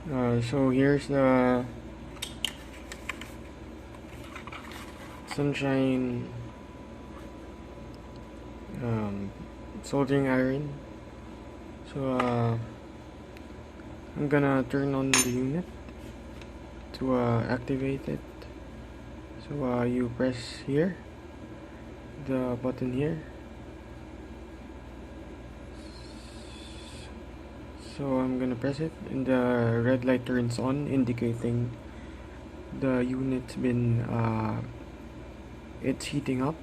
So here's the sunshine um, soldering iron. So I'm gonna turn on the unit to activate it. So you press here, the button here. So I'm gonna press it and the red light turns on, indicating the unit's been it's heating up.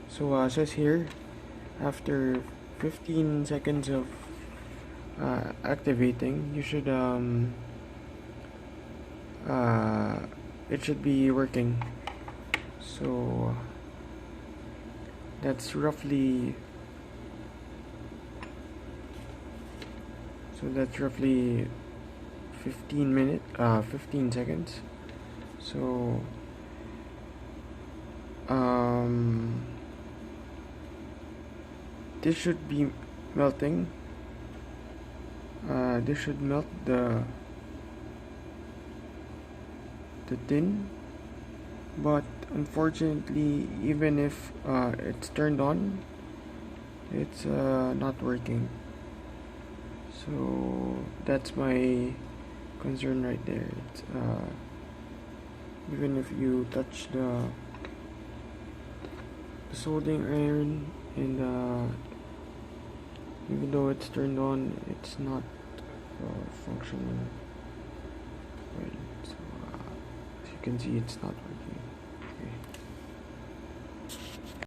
So it says here, after 15 seconds of activating, you should it should be working. So that's roughly 15 seconds. So this should be melting. This should melt the tin, but unfortunately, even if it's turned on, it's not working. So that's my concern right there. It's, even if you touch the soldering iron and even though it's turned on, it's not functioning well. So as you can see, it's not working.